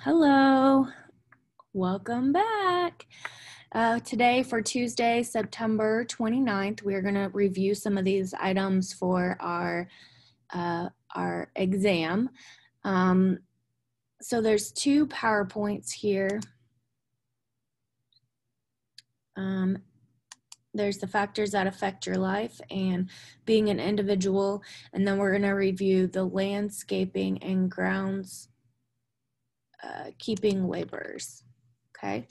Hello, welcome back. Today for Tuesday, September 29th, we're going to review some of these items for our exam. So there's two PowerPoints here. There's the factors that affect your life and being an individual, and then we're going to review the landscaping and grounds keeping laborers. Okay,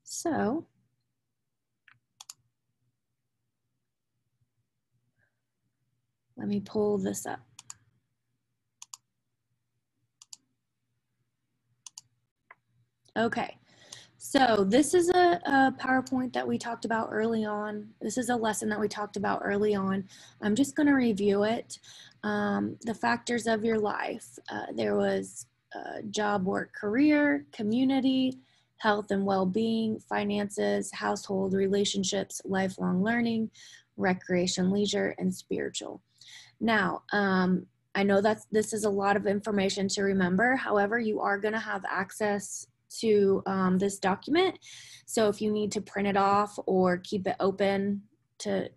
so let me pull this up. Okay, so this is a PowerPoint that we talked about early on. This is a lesson that we talked about early on. I'm just going to review it. The factors of your life. There was job, work, career, community, health and well-being, finances, household, relationships, lifelong learning, recreation, leisure, and spiritual. Now, I know that this is a lot of information to remember. However, you are going to have access to this document. So if you need to print it off or keep it open to,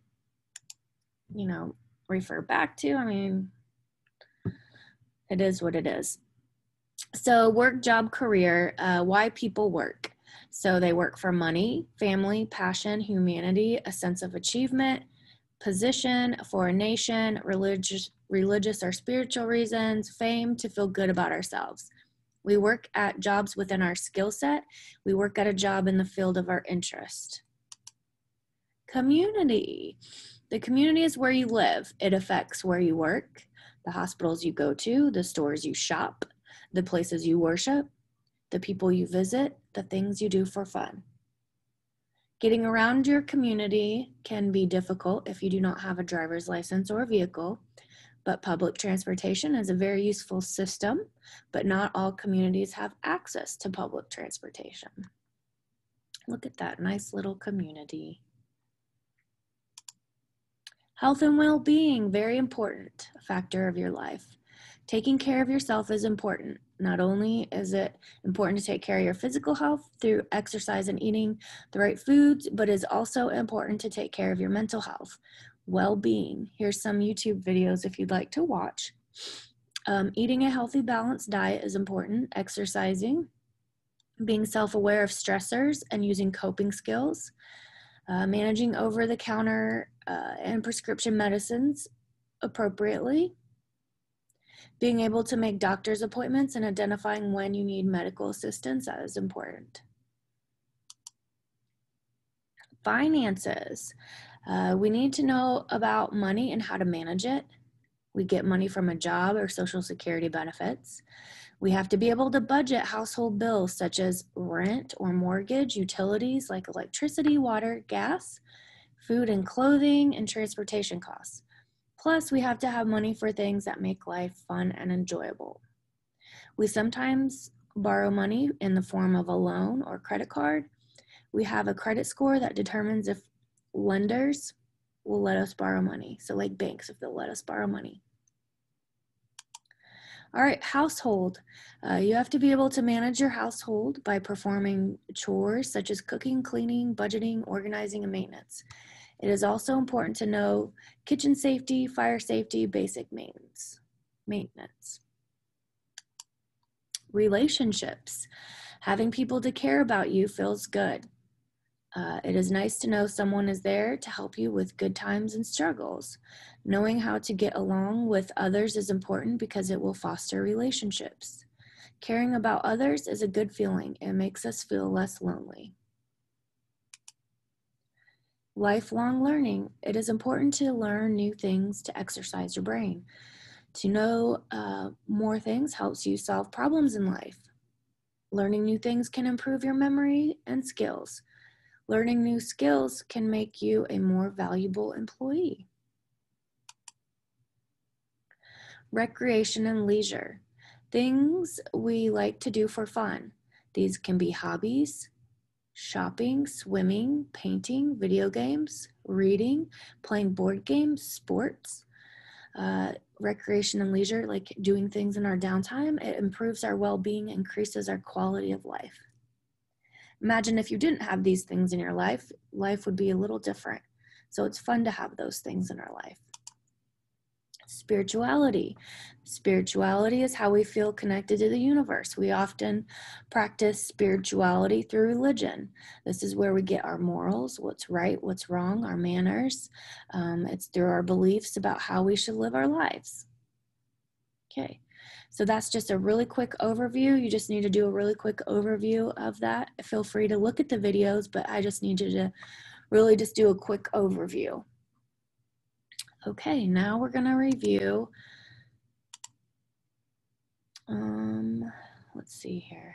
refer back to, it is what it is. So work, job, career, why people work. So they work for money, family, passion, humanity, a sense of achievement, position, for a nation, religious or spiritual reasons, fame, to feel good about ourselves. We work at jobs within our skill set. We work at a job in the field of our interest. Community. The community is where you live. It affects where you work, the hospitals you go to, the stores you shop, the places you worship, the people you visit, the things you do for fun. Getting around your community can be difficult if you do not have a driver's license or a vehicle, but public transportation is a very useful system, but not all communities have access to public transportation. Look at that nice little community. Health and well-being, very important factor of your life. Taking care of yourself is important. Not only is it important to take care of your physical health through exercise and eating the right foods, but it's also important to take care of your mental health, well-being. Here's some YouTube videos if you'd like to watch. Eating a healthy, balanced diet is important. Exercising, being self-aware of stressors and using coping skills, managing over-the-counter and prescription medicines appropriately, being able to make doctor's appointments and identifying when you need medical assistance, that is important. Finances. We need to know about money and how to manage it. We get money from a job or Social Security benefits. We have to be able to budget household bills such as rent or mortgage, utilities like electricity, water, gas, food and clothing, and transportation costs. Plus, we have to have money for things that make life fun and enjoyable. We sometimes borrow money in the form of a loan or credit card. We have a credit score that determines if lenders will let us borrow money. So like banks, if they'll let us borrow money. All right, household. You have to be able to manage your household by performing chores such as cooking, cleaning, budgeting, organizing, and maintenance. It is also important to know kitchen safety, fire safety, basic maintenance. Relationships. Having people to care about you feels good. It is nice to know someone is there to help you with good times and struggles. Knowing how to get along with others is important because it will foster relationships. Caring about others is a good feeling. It makes us feel less lonely. Lifelong learning. It is important to learn new things to exercise your brain. To know more things helps you solve problems in life. Learning new things can improve your memory and skills. Learning new skills can make you a more valuable employee. Recreation and leisure. Things we like to do for fun. These can be hobbies, shopping, swimming, painting, video games, reading, playing board games, sports. recreation and leisure, like doing things in our downtime, it improves our well-being, increases our quality of life. Imagine if you didn't have these things in your life, life would be a little different. So it's fun to have those things in our life. Spirituality. Spirituality is how we feel connected to the universe. We often practice spirituality through religion. This is where we get our morals, what's right, what's wrong, our manners. It's through our beliefs about how we should live our lives. Okay, so that's just a really quick overview. You just need to do a really quick overview of that. Feel free to look at the videos, but I just need you to really just do a quick overview. Okay, now we're going to review, let's see here.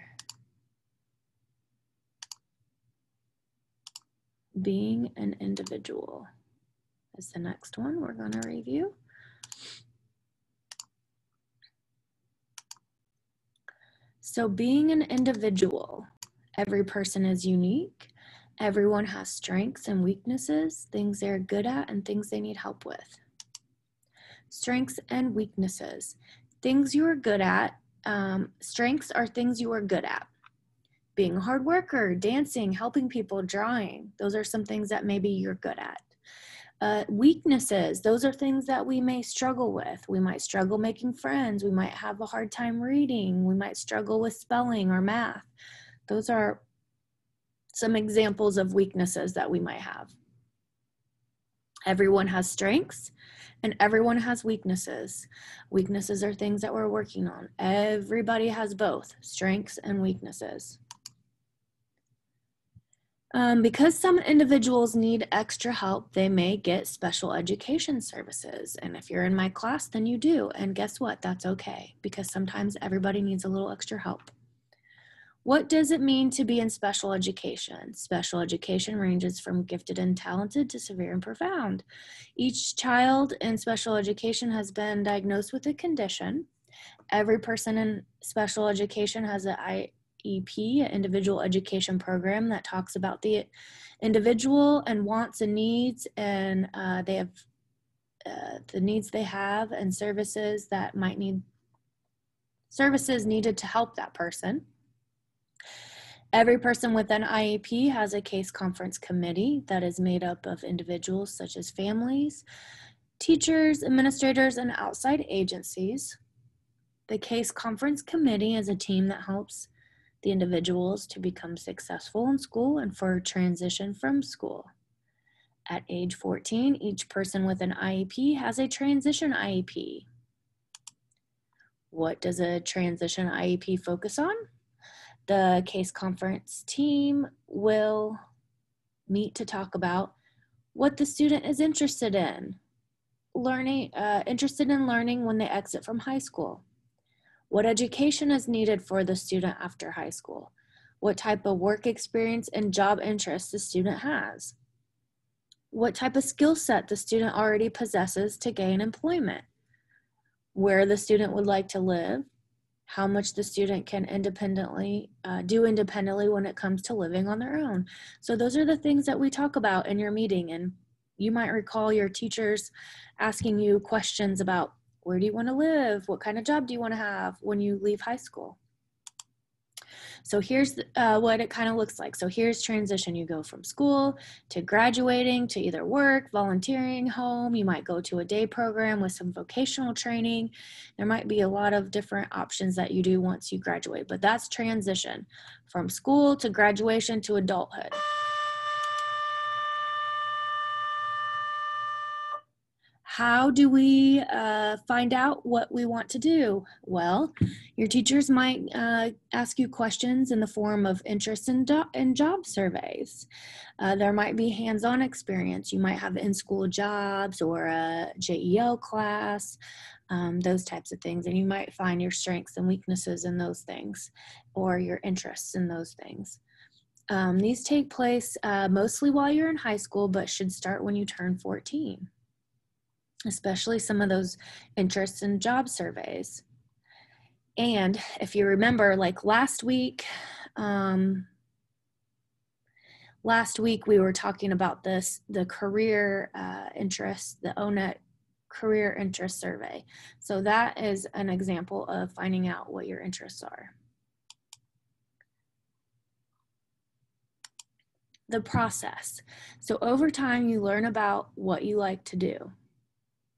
Being an individual is the next one we're going to review. So being an individual, every person is unique. Everyone has strengths and weaknesses, things they're good at and things they need help with. Strengths and weaknesses. Things you are good at. Strengths are things you are good at. Being a hard worker, dancing, helping people, drawing. Those are some things that maybe you're good at. Weaknesses, those are things that we may struggle with. We might struggle making friends. We might have a hard time reading. We might struggle with spelling or math. Those are some examples of weaknesses that we might have. Everyone has strengths and everyone has weaknesses. Weaknesses are things that we're working on. Everybody has both strengths and weaknesses. Because some individuals need extra help, they may get special education services. And if you're in my class, then you do. And guess what? That's okay, because sometimes everybody needs a little extra help. What does it mean to be in special education? Special education ranges from gifted and talented to severe and profound. Each child in special education has been diagnosed with a condition. Every person in special education has an IEP, an individual education program, that talks about the individual and wants and needs, and they have the needs they have and services that might need, services needed to help that person. Every person with an IEP has a case conference committee that is made up of individuals such as families, teachers, administrators, and outside agencies. The case conference committee is a team that helps the individuals to become successful in school and for transition from school. At age 14, each person with an IEP has a transition IEP. What does a transition IEP focus on? The case conference team will meet to talk about what the student is interested in learning when they exit from high school. What education is needed for the student after high school? What type of work experience and job interests the student has? What type of skill set the student already possesses to gain employment? Where the student would like to live? How much the student can do independently when it comes to living on their own. So those are the things that we talk about in your meeting. And you might recall your teachers asking you questions about, where do you want to live? What kind of job do you want to have when you leave high school? So here's what it kind of looks like. So here's transition. You go from school to graduating to either work, volunteering, home. You might go to a day program with some vocational training. There might be a lot of different options that you do once you graduate, but that's transition from school to graduation to adulthood. How do we find out what we want to do? Well, your teachers might ask you questions in the form of interest in job surveys. There might be hands-on experience. You might have in-school jobs or a JEL class, those types of things. And you might find your strengths and weaknesses in those things or your interests in those things. These take place mostly while you're in high school, but should start when you turn 14. Especially some of those interests in job surveys. And if you remember, like last week we were talking about the career interests, the ONET career interest survey. So that is an example of finding out what your interests are. The process. So over time, you learn about what you like to do.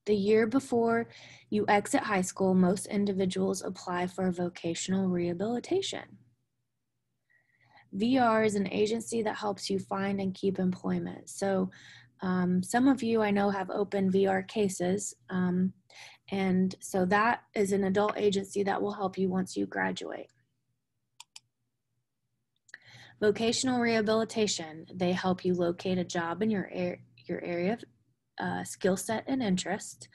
The year before you exit high school, most individuals apply for vocational rehabilitation. VR is an agency that helps you find and keep employment. So some of you I know have open VR cases, and so that is an adult agency that will help you once you graduate. Vocational rehabilitation, they help you locate a job in your area of skill set and interest.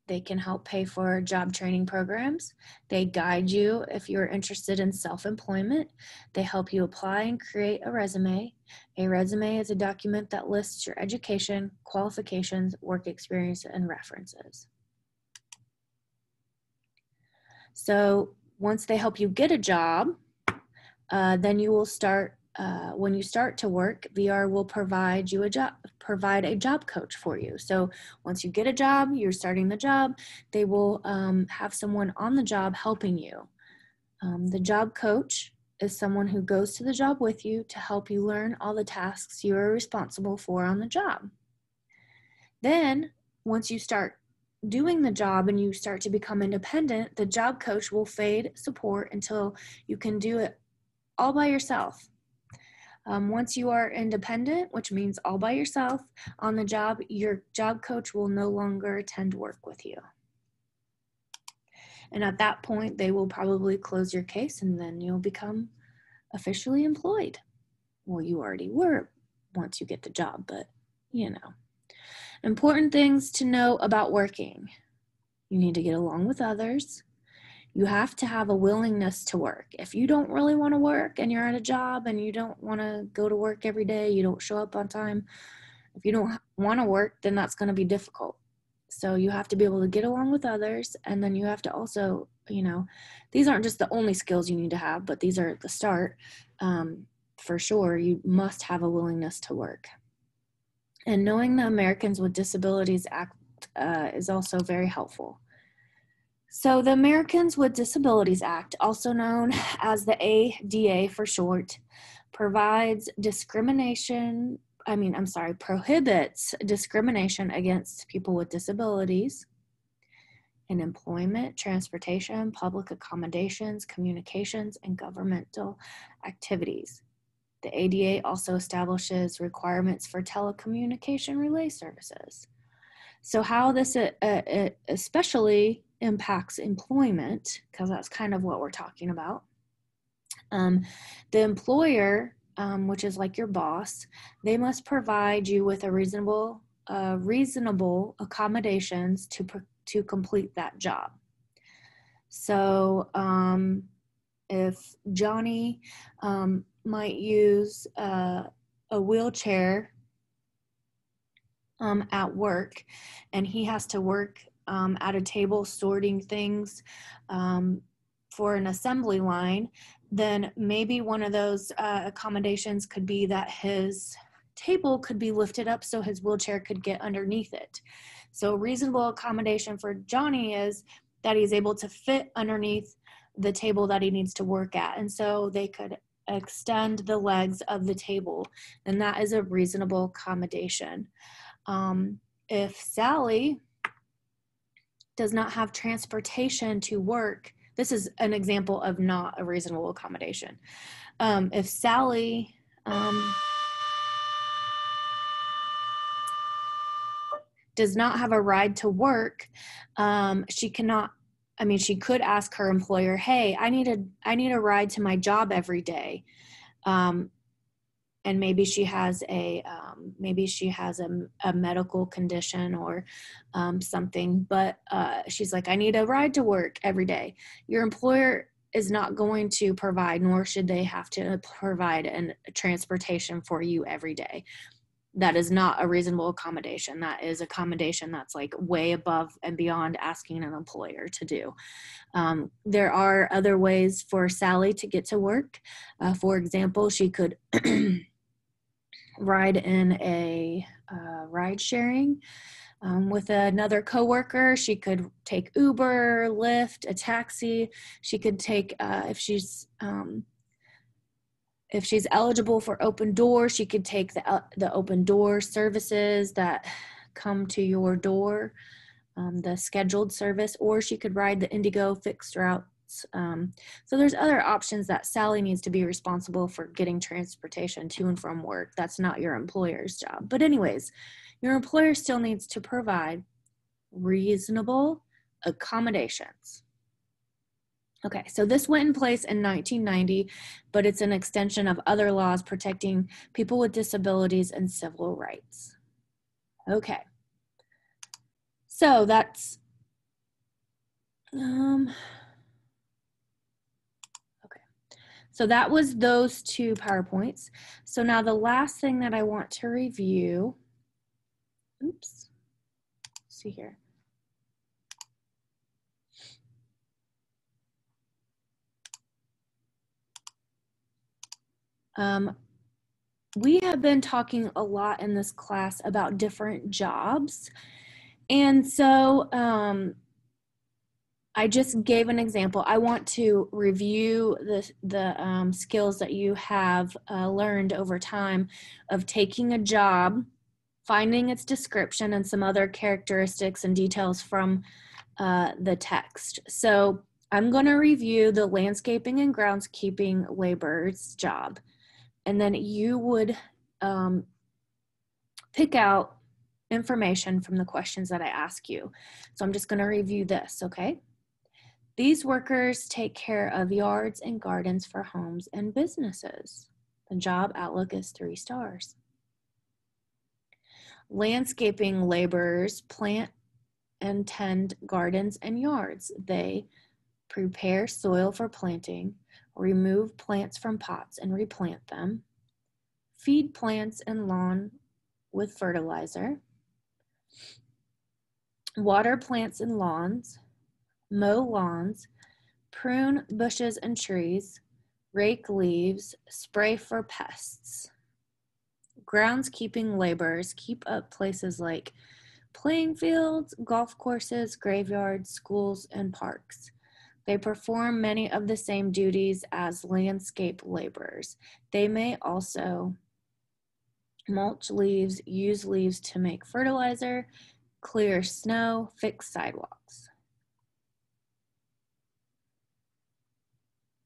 They can help pay for job training programs. They guide you if you're interested in self-employment. They help you apply and create a resume. A resume is a document that lists your education, qualifications, work experience, and references. So once they help you get a job, then you will start, when you start to work, VR will provide you a job coach for you. So once you get a job, you're starting the job, they will have someone on the job helping you. The job coach is someone who goes to the job with you to help you learn all the tasks you are responsible for on the job. Then once you start doing the job and you start to become independent, the job coach will fade support until you can do it all by yourself. Once you are independent, which means all by yourself on the job, your job coach will no longer attend work with you. And at that point, they will probably close your case and then you'll become officially employed. Well, you already were once you get the job, but you know. Important things to know about working. You need to get along with others. You have to have a willingness to work. If you don't really want to work and you're at a job and you don't want to go to work every day, you don't show up on time, if you don't want to work, then that's going to be difficult. So you have to be able to get along with others, and then you have to also, you know, these aren't just the only skills you need to have, but these are the start. For sure, you must have a willingness to work. And knowing the Americans with Disabilities Act is also very helpful. So the Americans with Disabilities Act, also known as the ADA for short, prohibits discrimination against people with disabilities in employment, transportation, public accommodations, communications, and governmental activities. The ADA also establishes requirements for telecommunication relay services. So how this especially impacts employment, because that's kind of what we're talking about. The employer, which is like your boss, they must provide you with a reasonable accommodations to complete that job. So if Johnny might use a wheelchair at work, and he has to work at a table sorting things for an assembly line, then maybe one of those accommodations could be that his table could be lifted up so his wheelchair could get underneath it. So reasonable accommodation for Johnny is that he's able to fit underneath the table that he needs to work at, and so they could extend the legs of the table, and that is a reasonable accommodation. If Sally does not have transportation to work, this is an example of not a reasonable accommodation. If Sally does not have a ride to work, she could ask her employer, hey, I need a ride to my job every day. And maybe she has a medical condition or something, but she's like, I need a ride to work every day. Your employer is not going to provide, nor should they have to provide a transportation for you every day. That is not a reasonable accommodation. That is accommodation that's like way above and beyond asking an employer to do. There are other ways for Sally to get to work. For example, she could ride in a ride sharing With another coworker, she could take Uber, Lyft, a taxi. She could take, if she's eligible for Open Door, she could take the Open Door services that come to your door, the scheduled service, or she could ride the Indigo fixed routes. So there's other options that Sally needs to be responsible for getting transportation to and from work. That's not your employer's job. But anyways, your employer still needs to provide reasonable accommodations. Okay, so this went in place in 1990, but it's an extension of other laws protecting people with disabilities and civil rights. Okay, so that's, okay. So that was those two PowerPoints. So now the last thing that I want to review, oops, let's see here. We have been talking a lot in this class about different jobs. And so I just gave an example. I want to review the skills that you have learned over time of taking a job, finding its description and some other characteristics and details from the text. So I'm going to review the landscaping and groundskeeping laborer's job. And then you would pick out information from the questions that I ask you. So I'm just going to review this, okay? These workers take care of yards and gardens for homes and businesses. The job outlook is 3 stars. Landscaping laborers plant and tend gardens and yards. They prepare soil for planting, remove plants from pots and replant them, feed plants and lawn with fertilizer, water plants and lawns, mow lawns, prune bushes and trees, rake leaves, spray for pests. Groundskeeping laborers keep up places like playing fields, golf courses, graveyards, schools, and parks. They perform many of the same duties as landscape laborers. They may also mulch leaves, use leaves to make fertilizer, clear snow, fix sidewalks.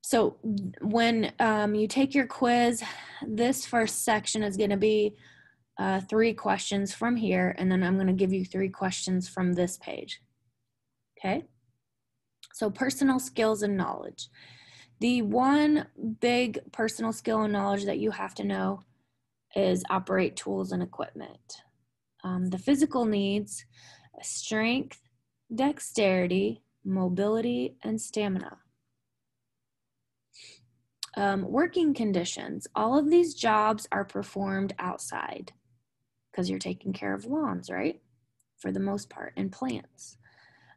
So when you take your quiz, this first section is going to be 3 questions from here, and then I'm going to give you 3 questions from this page. Okay? So personal skills and knowledge. The one big personal skill and knowledge that you have to know is operate tools and equipment. The physical needs, strength, dexterity, mobility, and stamina. Working conditions. All of these jobs are performed outside because you're taking care of lawns, right? For the most part, and plants.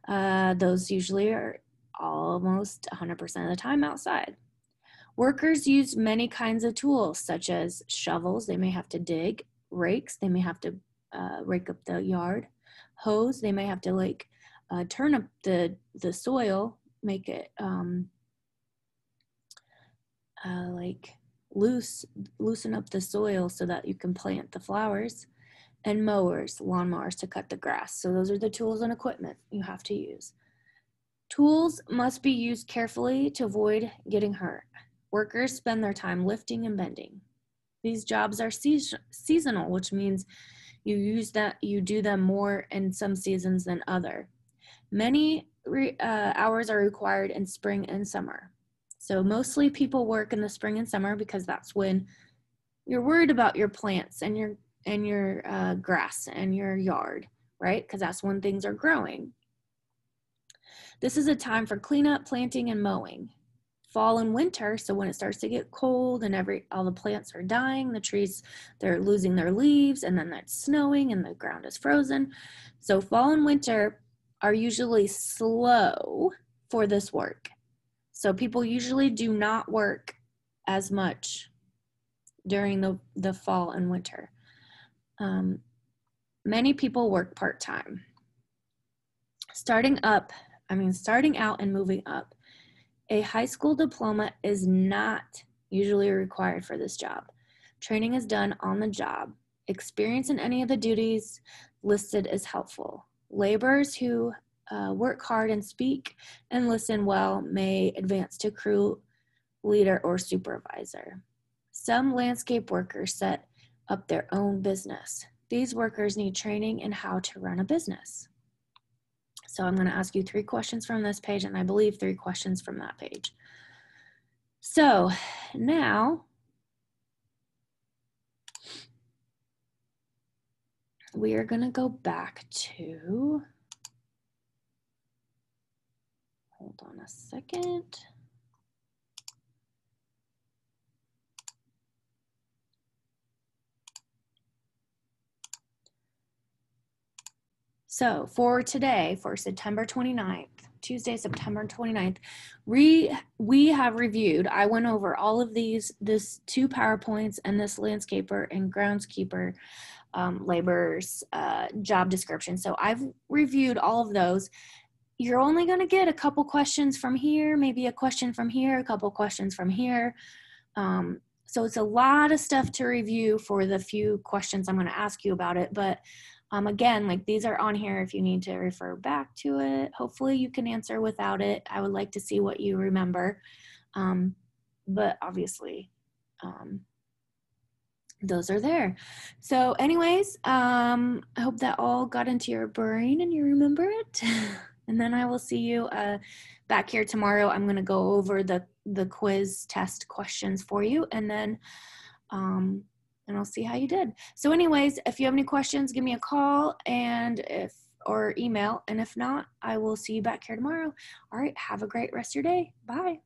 Those usually are almost 100% of the time outside. Workers use many kinds of tools, such as shovels, they may have to dig, rakes, they may have to rake up the yard, hose, they may have to like turn up the soil, make it like loosen up the soil so that you can plant the flowers, and mowers, lawnmowers to cut the grass. So those are the tools and equipment you have to use. Tools must be used carefully to avoid getting hurt. Workers spend their time lifting and bending. These jobs are seasonal, which means you do them more in some seasons than other. Many hours are required in spring and summer. So mostly people work in the spring and summer because that's when you're worried about your plants and your grass and your yard, right? Because that's when things are growing. This is a time for cleanup, planting, and mowing. Fall and winter, so when it starts to get cold and all the plants are dying, the trees, they're losing their leaves, and then it's snowing and the ground is frozen. So fall and winter are usually slow for this work. So people usually do not work as much during the fall and winter. Many people work part-time. Starting out and moving up, a high school diploma is not usually required for this job. Training is done on the job. Experience in any of the duties listed is helpful. Laborers who work hard and speak and listen well may advance to crew leader or supervisor. Some landscape workers set up their own business. These workers need training in how to run a business. So I'm going to ask you 3 questions from this page, and I believe 3 questions from that page. So now we are going to go back to, hold on a second. So for today, for September 29th, Tuesday, September 29th, we have reviewed, I went over all of this 2 PowerPoints and this landscaper and groundskeeper laborers job description. So I've reviewed all of those. You're only going to get a couple questions from here, maybe a question from here, a couple questions from here. So it's a lot of stuff to review for the few questions I'm going to ask you about it. But again, like these are on here if you need to refer back to it. Hopefully you can answer without it. I would like to see what you remember. But obviously, those are there. So anyways, I hope that all got into your brain and you remember it. And then I will see you back here tomorrow. I'm going to go over the quiz test questions for you, and then and I'll see how you did. So anyways, if you have any questions, give me a call or email. And if not, I will see you back here tomorrow. All right. Have a great rest of your day. Bye.